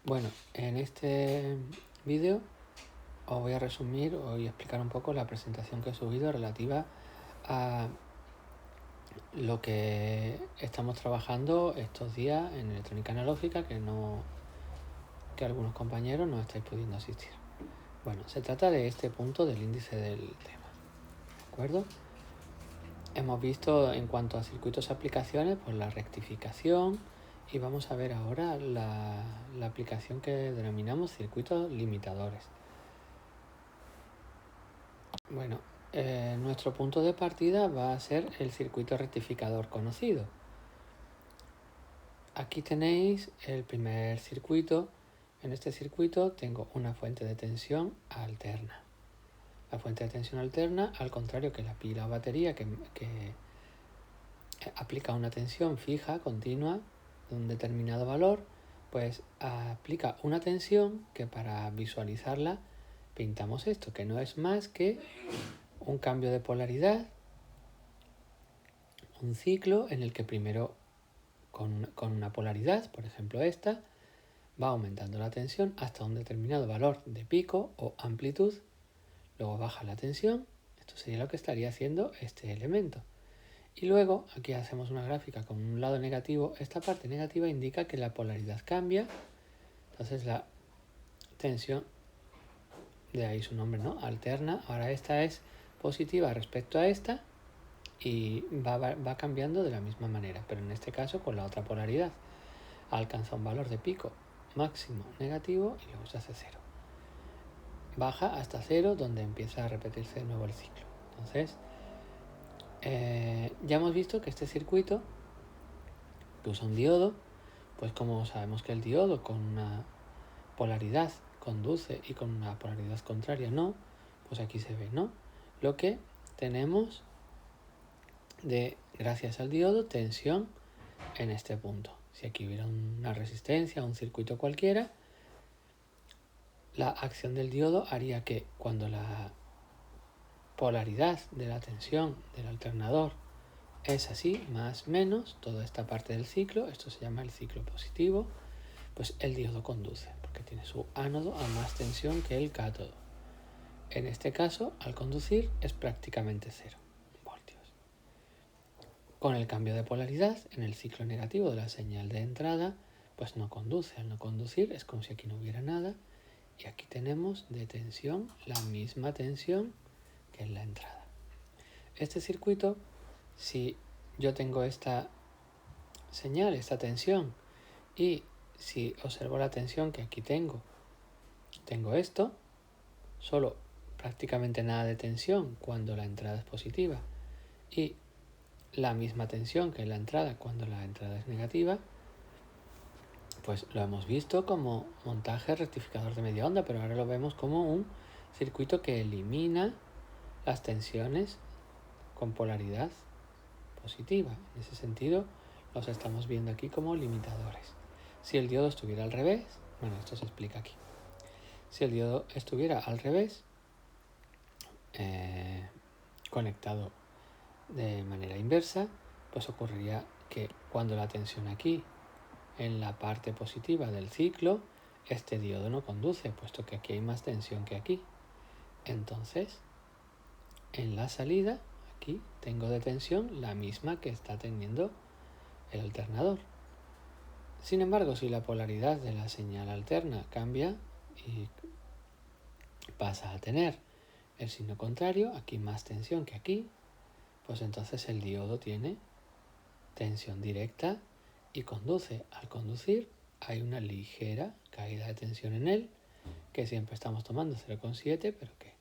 Bueno, en este vídeo os voy a resumir y explicar un poco la presentación que he subido relativa a lo que estamos trabajando estos días en electrónica analógica que algunos compañeros no estáis pudiendo asistir. Bueno, se trata de este punto del índice del tema, ¿de acuerdo? Hemos visto en cuanto a circuitos y aplicaciones, pues la rectificación, y vamos a ver ahora la aplicación que denominamos circuitos limitadores. Bueno, nuestro punto de partida va a ser el circuito rectificador conocido. Aquí tenéis el primer circuito. En este circuito tengo una fuente de tensión alterna. La fuente de tensión alterna, al contrario que la pila o batería que aplica una tensión fija, continua, de un determinado valor, pues aplica una tensión que para visualizarla pintamos esto, que no es más que un cambio de polaridad, un ciclo en el que primero con una polaridad, por ejemplo esta, va aumentando la tensión hasta un determinado valor de pico o amplitud, luego baja la tensión, esto sería lo que estaría haciendo este elemento. Y luego aquí hacemos una gráfica con un lado negativo, esta parte negativa indica que la polaridad cambia, entonces la tensión, de ahí su nombre, ¿no? Alterna, ahora esta es positiva respecto a esta y va cambiando de la misma manera, pero en este caso con la otra polaridad. Alcanza un valor de pico máximo negativo y luego se hace cero. Baja hasta cero, donde empieza a repetirse de nuevo el ciclo. Entonces, ya hemos visto que este circuito que usa un diodo, pues como sabemos que el diodo con una polaridad conduce y con una polaridad contraria no, pues aquí se ve, ¿no? Lo que tenemos gracias al diodo, tensión en este punto. Si aquí hubiera una resistencia, un circuito cualquiera, la acción del diodo haría que cuando la polaridad de la tensión del alternador es así, más menos, toda esta parte del ciclo, esto se llama el ciclo positivo, pues el diodo conduce, porque tiene su ánodo a más tensión que el cátodo. En este caso, al conducir, es prácticamente 0 voltios. Con el cambio de polaridad, en el ciclo negativo de la señal de entrada, pues no conduce. Al no conducir es como si aquí no hubiera nada. Y aquí tenemos de tensión la misma tensión que en la entrada. Este circuito, si yo tengo esta señal, esta tensión, y si observo la tensión que aquí tengo esto, solo prácticamente nada de tensión cuando la entrada es positiva y la misma tensión que en la entrada cuando la entrada es negativa, pues lo hemos visto como montaje rectificador de media onda, pero ahora lo vemos como un circuito que elimina las tensiones con polaridad positiva. En ese sentido, los estamos viendo aquí como limitadores. Si el diodo estuviera al revés, bueno, esto se explica aquí. Si el diodo estuviera al revés, conectado de manera inversa, pues ocurriría que cuando la tensión aquí, en la parte positiva del ciclo, este diodo no conduce, puesto que aquí hay más tensión que aquí. Entonces, en la salida, aquí tengo de tensión la misma que está teniendo el alternador. Sin embargo, si la polaridad de la señal alterna cambia y pasa a tener el signo contrario, aquí más tensión que aquí, pues entonces el diodo tiene tensión directa y conduce. Al conducir hay una ligera caída de tensión en él, que siempre estamos tomando 0,7, pero que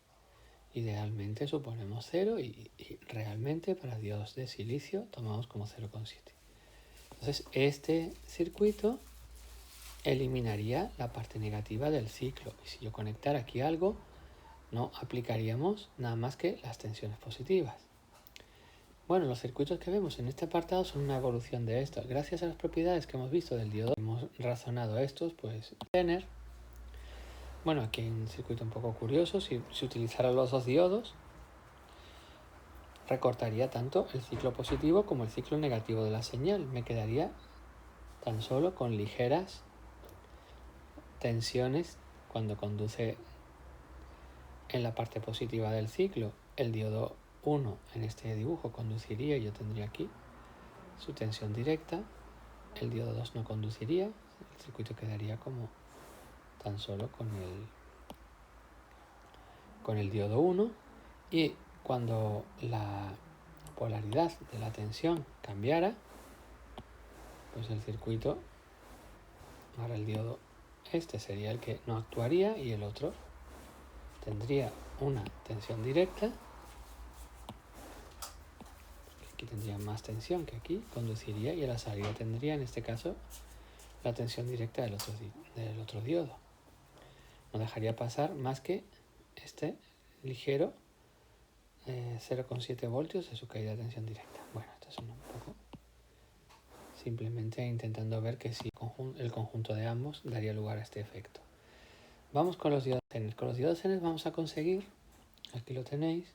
idealmente suponemos 0 y realmente para diodos de silicio tomamos como 0,7. Entonces este circuito eliminaría la parte negativa del ciclo y si yo conectara aquí algo no aplicaríamos nada más que las tensiones positivas. Bueno, los circuitos que vemos en este apartado son una evolución de esto. Gracias a las propiedades que hemos visto del diodo, hemos razonado estos, pues tener. Bueno, aquí hay un circuito un poco curioso. Si utilizara los dos diodos, recortaría tanto el ciclo positivo como el ciclo negativo de la señal. Me quedaría tan solo con ligeras tensiones cuando conduce en la parte positiva del ciclo. El diodo 1 en este dibujo conduciría, yo tendría aquí su tensión directa. El diodo 2 no conduciría, el circuito quedaría como tan solo con el diodo 1, y cuando la polaridad de la tensión cambiara, pues el circuito, ahora el diodo este sería el que no actuaría y el otro tendría una tensión directa. Aquí tendría más tensión que aquí, conduciría, y a la salida tendría en este caso la tensión directa del otro diodo. No dejaría pasar más que este ligero 0,7 voltios de su caída de tensión directa. Bueno, esto es un poco simplemente intentando ver que si el conjunto de ambos daría lugar a este efecto. Vamos con los diodos Zener. Con los diodos Zener vamos a conseguir, aquí lo tenéis,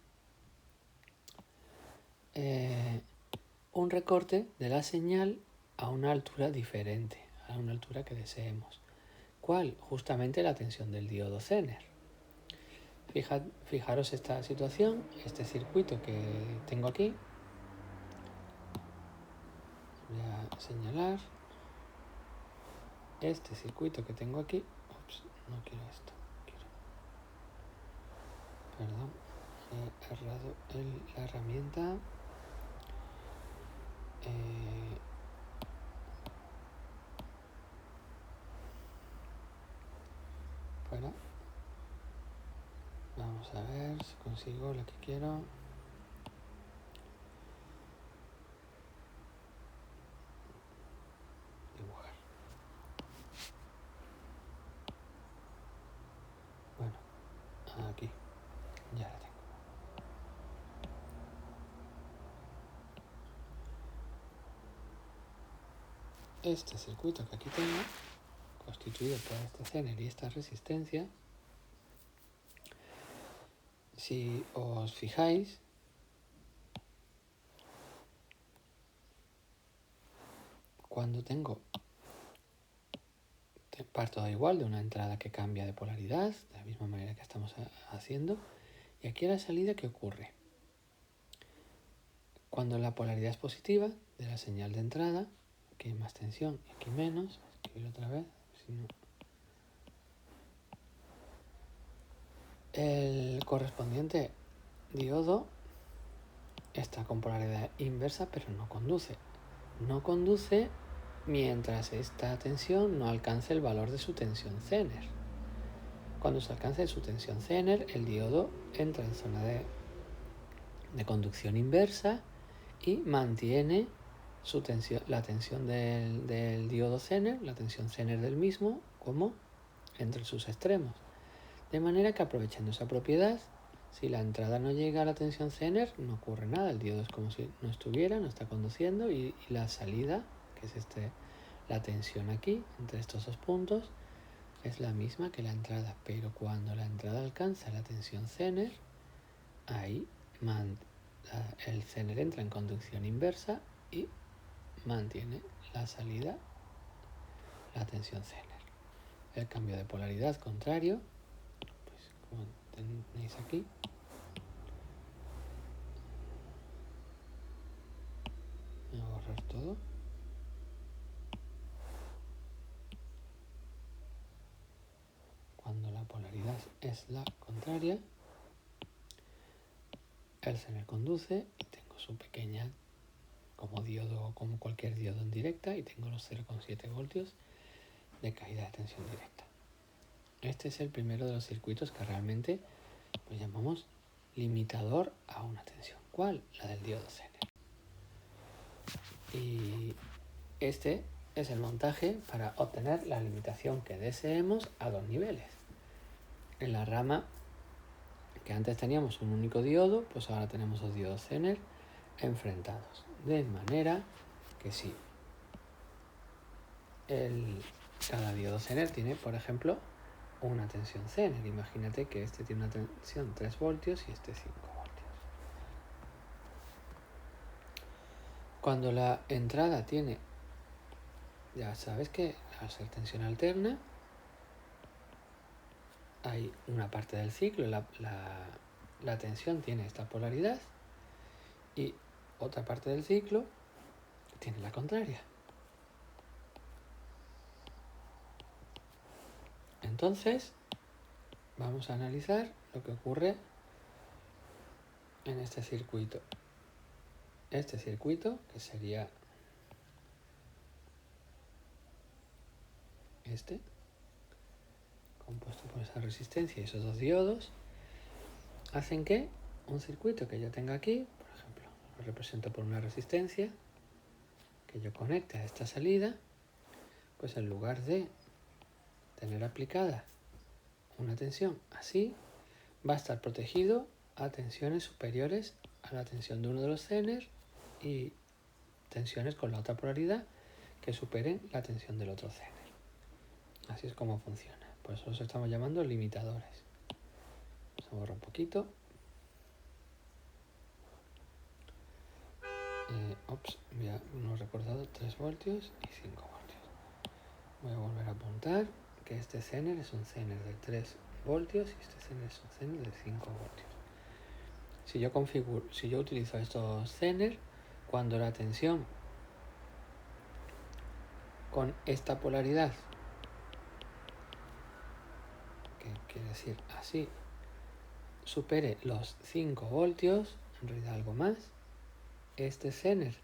un recorte de la señal a una altura diferente, a una altura que deseemos. ¿Cuál? Justamente la tensión del diodo Zener. Fijaros esta situación, este circuito que tengo aquí. Voy a señalar este circuito que tengo aquí. Ups, no quiero esto. Perdón, he errado la herramienta. Fuera. Vamos a ver si consigo lo que quiero. Dibujar. Bueno, aquí. Ya la tengo. Este circuito que aquí tengo, constituido por este Zener y esta resistencia, si os fijáis, cuando parto igual de una entrada que cambia de polaridad, de la misma manera que estamos haciendo, y aquí a la salida, ¿qué ocurre? Cuando la polaridad es positiva de la señal de entrada, aquí hay más tensión y aquí menos, escribir otra vez, si no. El correspondiente diodo está con polaridad inversa, pero no conduce. No conduce mientras esta tensión no alcance el valor de su tensión Zener. Cuando se alcance su tensión Zener, el diodo entra en zona de conducción inversa y mantiene la tensión del diodo Zener, la tensión Zener del mismo, como entre sus extremos. De manera que, aprovechando esa propiedad, si la entrada no llega a la tensión Zener, no ocurre nada. El diodo es como si no estuviera, no está conduciendo, y la salida, que es la tensión aquí, entre estos dos puntos, es la misma que la entrada. Pero cuando la entrada alcanza la tensión Zener, ahí el Zener entra en conducción inversa y mantiene la salida, la tensión Zener. El cambio de polaridad contrario, pues como tenéis aquí, voy a borrar todo. Cuando la polaridad es la contraria, el Zener conduce y tengo su pequeña, como cualquier diodo en directa, y tengo los 0,7 voltios de caída de tensión directa. Este es el primero de los circuitos que realmente pues llamamos limitador a una tensión. ¿Cuál? La del diodo Zener. Y este es el montaje para obtener la limitación que deseemos a dos niveles. En la rama que antes teníamos un único diodo, pues ahora tenemos dos diodos Zener enfrentados. De manera que si cada diodo Zener tiene, por ejemplo, una tensión Zener. Imagínate que este tiene una tensión 3 voltios y este 5 voltios. Cuando la entrada tiene, ya sabes que al ser tensión alterna, hay una parte del ciclo, la tensión tiene esta polaridad y otra parte del ciclo tiene la contraria. Entonces, vamos a analizar lo que ocurre en este circuito. Este circuito, que sería este, compuesto por esa resistencia y esos dos diodos, hacen que un circuito que yo tenga aquí, por ejemplo, lo represento por una resistencia, que yo conecte a esta salida, pues en lugar de tener aplicada una tensión así, va a estar protegido a tensiones superiores a la tensión de uno de los Zener y tensiones con la otra polaridad que superen la tensión del otro Zener. Así es como funciona. Por eso los estamos llamando limitadores. Vamos a borrar un poquito. No he recordado 3 voltios y 5 voltios. Voy a volver a apuntar que este Zener es un Zener de 3 voltios y este Zener es un Zener de 5 voltios. Si yo utilizo estos Zener, cuando la tensión con esta polaridad, que quiere decir así, supere los 5 voltios, en realidad algo más, este Zener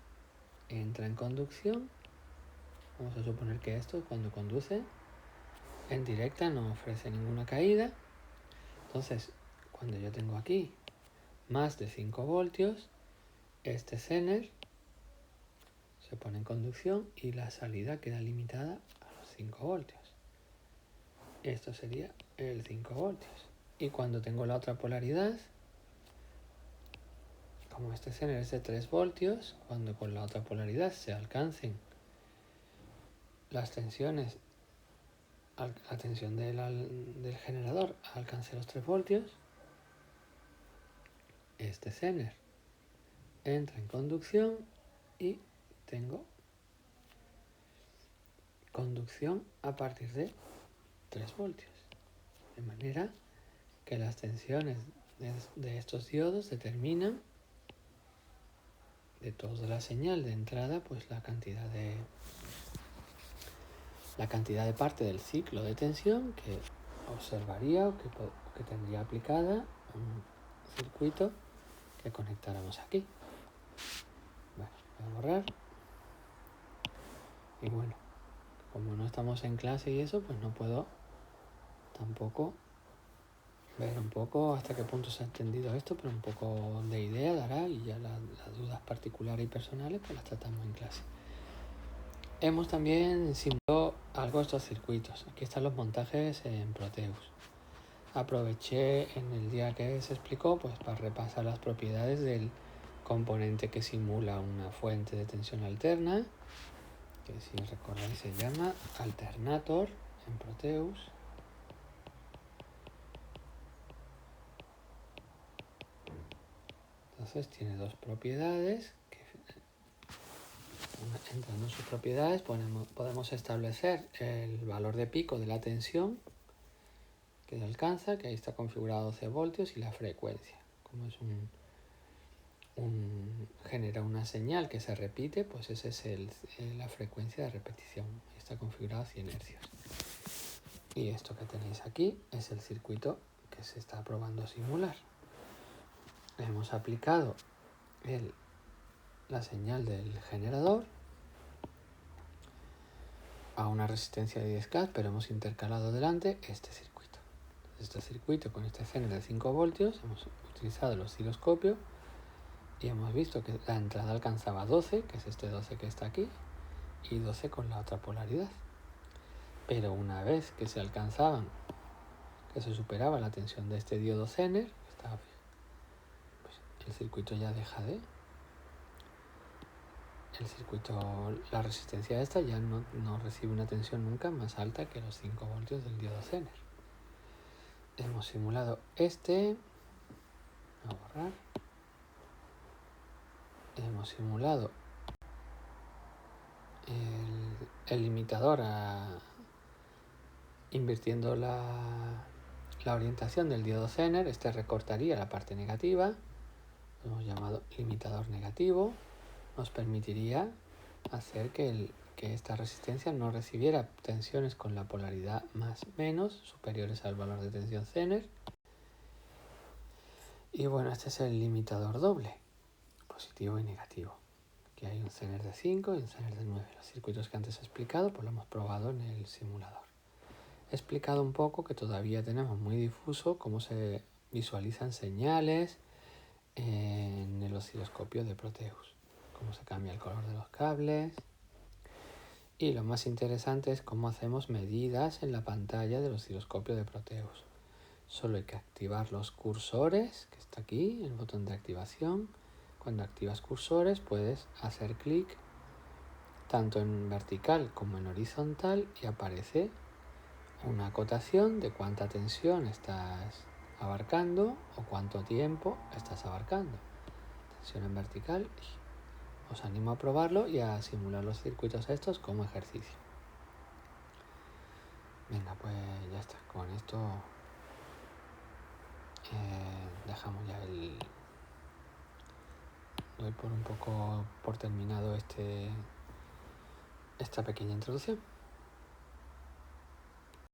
entra en conducción. Vamos a suponer que esto, cuando conduce en directa, no ofrece ninguna caída. Entonces, cuando yo tengo aquí más de 5 voltios, este Zener se pone en conducción y la salida queda limitada a los 5 voltios. Esto sería el 5 voltios. Y cuando tengo la otra polaridad, como este Zener es de 3 voltios, cuando con la otra polaridad se alcancen las tensiones, la tensión del generador alcance los 3 voltios, este Zener entra en conducción y tengo conducción a partir de 3 voltios. De manera que las tensiones de estos diodos determinan de toda la señal de entrada pues la cantidad de parte del ciclo de tensión que observaría o que tendría aplicada un circuito que conectáramos aquí. Bueno, voy a borrar. Y bueno, como no estamos en clase y eso, pues no puedo tampoco ver un poco hasta qué punto se ha entendido esto, pero un poco de idea dará y ya las dudas particulares y personales pues las tratamos en clase. Hemos también simulado algo de estos circuitos. Aquí están los montajes en Proteus. Aproveché en el día que se explicó pues para repasar las propiedades del componente que simula una fuente de tensión alterna, que si recordáis se llama alternator en Proteus. Entonces tiene dos propiedades que, entrando en sus propiedades, podemos establecer el valor de pico de la tensión que se alcanza, que ahí está configurado a 12 voltios, y la frecuencia. Como es genera una señal que se repite, pues esa es la frecuencia de repetición. Ahí está configurado a 100 hercios. Y esto que tenéis aquí es el circuito que se está probando simular. Hemos aplicado la señal del generador a una resistencia de 10K, pero hemos intercalado delante este circuito. Este circuito con este Zener de 5 voltios, hemos utilizado el osciloscopio y hemos visto que la entrada alcanzaba 12, que es este 12 que está aquí, y 12 con la otra polaridad. Pero una vez que se alcanzaban, que se superaba la tensión de este diodo Zener, pues el circuito ya deja de... la resistencia esta ya no recibe una tensión nunca más alta que los 5 voltios del diodo Zener. Hemos simulado a borrar. Hemos simulado el limitador invirtiendo la orientación del diodo Zener, este recortaría la parte negativa, lo hemos llamado limitador negativo, nos permitiría hacer que esta resistencia no recibiera tensiones con la polaridad más menos superiores al valor de tensión Zener. Y bueno, este es el limitador doble, positivo y negativo. Aquí hay un Zener de 5 y un Zener de 9. Los circuitos que antes he explicado, pues lo hemos probado en el simulador. He explicado un poco que todavía tenemos muy difuso cómo se visualizan señales en el osciloscopio de Proteus, cómo se cambia el color de los cables. Y lo más interesante es cómo hacemos medidas en la pantalla del osciloscopio de Proteus. Solo hay que activar los cursores, que está aquí, el botón de activación. Cuando activas cursores puedes hacer clic tanto en vertical como en horizontal y aparece una acotación de cuánta tensión estás abarcando o cuánto tiempo estás abarcando. Tensión en vertical. Os animo a probarlo y a simular los circuitos estos como ejercicio. Venga, pues ya está. Con esto dejamos ya doy por un poco por terminado esta pequeña introducción.